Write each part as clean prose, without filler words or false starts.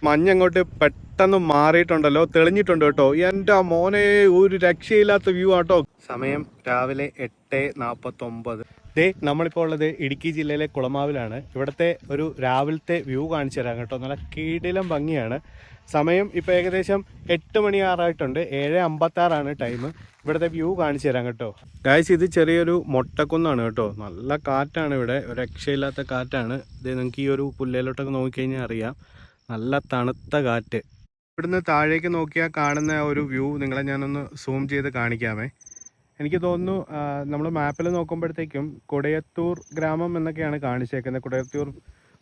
മഞ്ഞങ്ങോട്ട് പെട്ടെന്ന് മാറിയിട്ടുണ്ടല്ലോ, തെളിഞ്ഞിട്ടുണ്ട് കേട്ടോ. എൻ്റെ മോനെ, ഒരു രക്ഷയില്ലാത്ത വ്യൂ ആട്ടോ. സമയം രാവിലെ 8:49. നമ്മളിപ്പോൾ ഉള്ളത് ഇടുക്കി ജില്ലയിലെ കുളമാവിലാണ്. ഇവിടുത്തെ ഒരു രാവിലത്തെ വ്യൂ കാണിച്ചു തരാം കേട്ടോ. നല്ല കിടിലം ഭംഗിയാണ്. സമയം ഇപ്പോൾ ഏകദേശം 8 മണി ആറായിട്ടുണ്ട്. 7:56 ടൈം. ഇവിടുത്തെ വ്യൂ കാണിച്ചു തരാം കേട്ടോ. ഗായ്സ്, ഇത് ചെറിയൊരു മൊട്ടക്കുന്നാണ് കേട്ടോ. നല്ല കാറ്റാണ് ഇവിടെ, ഒരു രക്ഷയില്ലാത്ത കാറ്റാണ്. ഇത് നിങ്ങൾക്ക് ഈ ഒരു പുല്ലേലോട്ടൊക്കെ നോക്കിക്കഴിഞ്ഞാൽ അറിയാം, നല്ല തണുത്ത കാറ്റ്. ഇവിടുന്ന് താഴേക്ക് നോക്കിയാൽ കാണുന്ന ഒരു വ്യൂ നിങ്ങളെ ഞാനൊന്ന് സൂം ചെയ്ത് കാണിക്കാമേ. എനിക്ക് തോന്നുന്നു നമ്മൾ മാപ്പിൽ നോക്കുമ്പോഴത്തേക്കും കൊടയത്തൂർ ഗ്രാമം എന്നൊക്കെയാണ് കാണിച്ചേക്കുന്നത്. കൊടയത്തൂർ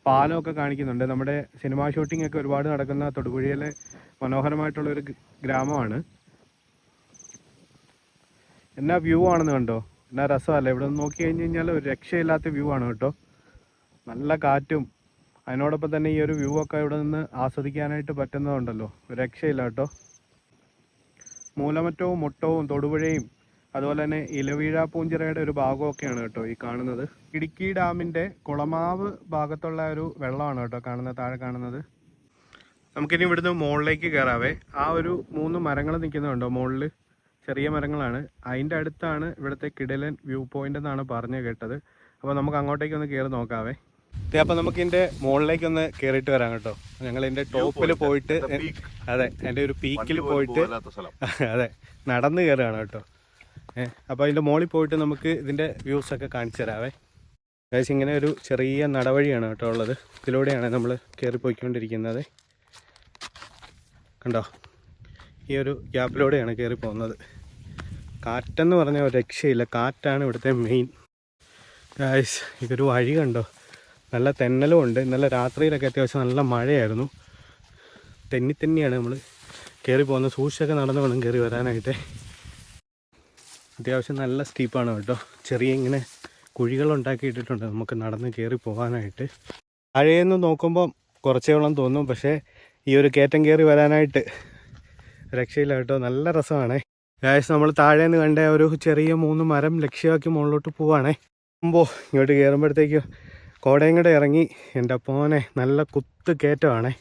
പാലമൊക്കെ കാണിക്കുന്നുണ്ട്. നമ്മുടെ സിനിമാ ഷൂട്ടിംഗ് ഒക്കെ ഒരുപാട് നടക്കുന്ന തൊടുപുഴയിലെ മനോഹരമായിട്ടുള്ളൊരു ഗ്രാമമാണ്. എന്നാ വ്യൂ ആണെന്ന് കണ്ടോ, എന്നാ രസമല്ലേ. ഇവിടെ നിന്ന് നോക്കി കഴിഞ്ഞ് കഴിഞ്ഞാൽ ഒരു രക്ഷയില്ലാത്ത വ്യൂ ആണ് കേട്ടോ. നല്ല കാറ്റും അതിനോടൊപ്പം തന്നെ ഈ ഒരു വ്യൂ ഒക്കെ ഇവിടെ നിന്ന് ആസ്വദിക്കാനായിട്ട് പറ്റുന്നതുണ്ടല്ലോ, ഒരു രക്ഷയില്ല കേട്ടോ. മൂലമറ്റവും മുട്ടവും തൊടുപുഴയും അതുപോലെ തന്നെ ഇലവീഴ പൂഞ്ചിറയുടെ ഒരു ഭാഗമൊക്കെയാണ് കേട്ടോ ഈ കാണുന്നത്. ഇടുക്കി ഡാമിൻ്റെ കുളമാവ് ഭാഗത്തുള്ള ഒരു വെള്ളമാണ് കേട്ടോ കാണുന്നത്, താഴെ കാണുന്നത്. നമുക്കിനി ഇവിടുന്ന് മുകളിലേക്ക് കയറാവേ. ആ ഒരു 3 മരങ്ങൾ നിൽക്കുന്നുണ്ടോ മുകളിൽ, ചെറിയ മരങ്ങളാണ്. അതിൻ്റെ അടുത്താണ് ഇവിടുത്തെ കിടിലൻ വ്യൂ പോയിന്റ് എന്നാണ് പറഞ്ഞു കേട്ടത്. അപ്പോൾ നമുക്ക് അങ്ങോട്ടേക്ക് ഒന്ന് കയറി നോക്കാവേ. അപ്പോൾ നമുക്ക് ഇതിൻ്റെ മുകളിലേക്കൊന്ന് കയറിയിട്ട് വരാം കേട്ടോ. ഞങ്ങൾ ഇതിൻ്റെ ടോപ്പിൽ പോയിട്ട്, അതെ, എൻ്റെ ഒരു പീക്കിൽ പോയിട്ട്, അതെ, നടന്ന് കയറുകയാണ് കേട്ടോ. അപ്പോൾ അതിൻ്റെ മുകളിൽ പോയിട്ട് നമുക്ക് ഇതിൻ്റെ വ്യൂസൊക്കെ കാണിച്ചു തരാവേ. ഏകദേശം ഇങ്ങനെ ഒരു ചെറിയ നടവഴിയാണ് കേട്ടോ ഉള്ളത്. ഇതിലൂടെയാണ് നമ്മൾ കയറിപ്പോയിക്കൊണ്ടിരിക്കുന്നത്. കണ്ടോ, ഈ ഒരു ഗ്യാപ്പിലൂടെയാണ് കയറി പോകുന്നത്. കാറ്റെന്ന് പറഞ്ഞാൽ ഒരു രക്ഷയില്ല, കാറ്റാണ് ഇവിടുത്തെ മെയിൻ. ഗായ്സ്, ഇതൊരു വഴി കണ്ടോ, നല്ല തെന്നലും ഉണ്ട്. ഇന്നലെ രാത്രിയിലൊക്കെ അത്യാവശ്യം നല്ല മഴയായിരുന്നു. തെന്നിയാണ് നമ്മൾ കയറി പോകുന്നത്. സൂക്ഷിച്ചൊക്കെ നടന്നു വേണം കയറി വരാനായിട്ട്. അത്യാവശ്യം നല്ല സ്റ്റീപ്പാണ് കേട്ടോ. ചെറിയ ഇങ്ങനെ കുഴികളുണ്ടാക്കിയിട്ടിട്ടുണ്ട് നമുക്ക് നടന്ന് കയറി പോകാനായിട്ട്. താഴേന്ന് നോക്കുമ്പം കുറച്ചേയോളം തോന്നും, പക്ഷേ ഈ ഒരു കയറ്റം കയറി വരാനായിട്ട് രക്ഷയില്ല കേട്ടോ. നല്ല രസമാണേ. ഗായ്സ്, നമ്മൾ താഴേന്ന് കണ്ട ഒരു ചെറിയ 3 മരം ലക്ഷ്യമാക്കി മുകളിലോട്ട് പോവാണേ. ഇങ്ങോട്ട് കയറുമ്പോഴത്തേക്കും കോടയും കൂടെ ഇറങ്ങി. എൻ്റെ അപ്പോനെ നല്ല കുത്ത് കയറ്റമാണേ.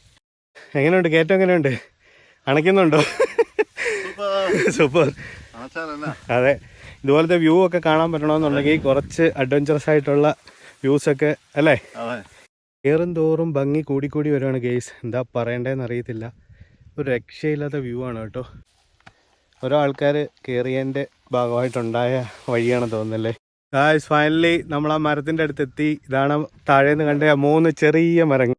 എങ്ങനെയുണ്ട് കയറ്റം? എങ്ങനെയുണ്ട്? അണയ്ക്കുന്നുണ്ടോ? സൂപ്പർ. അതെ, ഇതുപോലത്തെ വ്യൂ ഒക്കെ കാണാൻ പറ്റണമെന്നുണ്ടെങ്കിൽ കുറച്ച് അഡ്വഞ്ചറസ് ആയിട്ടുള്ള വ്യൂസൊക്കെ അല്ലേ. കയറും തോറും ഭംഗി കൂടിക്കൂടി വരുവാണ് ഗെയ്സ്. എന്താ പറയണ്ടതെന്ന് അറിയത്തില്ല, ഒരു രക്ഷയില്ലാത്ത വ്യൂ ആണ് കേട്ടോ. ഓരോ ആൾക്കാർ കയറിയതിൻ്റെ ഭാഗമായിട്ടുണ്ടായ വഴിയാണ് തോന്നുന്നല്ലേ. ഗായ്സ്, ഫൈനലി നമ്മൾ ആ മരത്തിൻ്റെ അടുത്തെത്തി. ഇതാണ് താഴേന്ന് കണ്ട 3 ചെറിയ മരങ്ങൾ.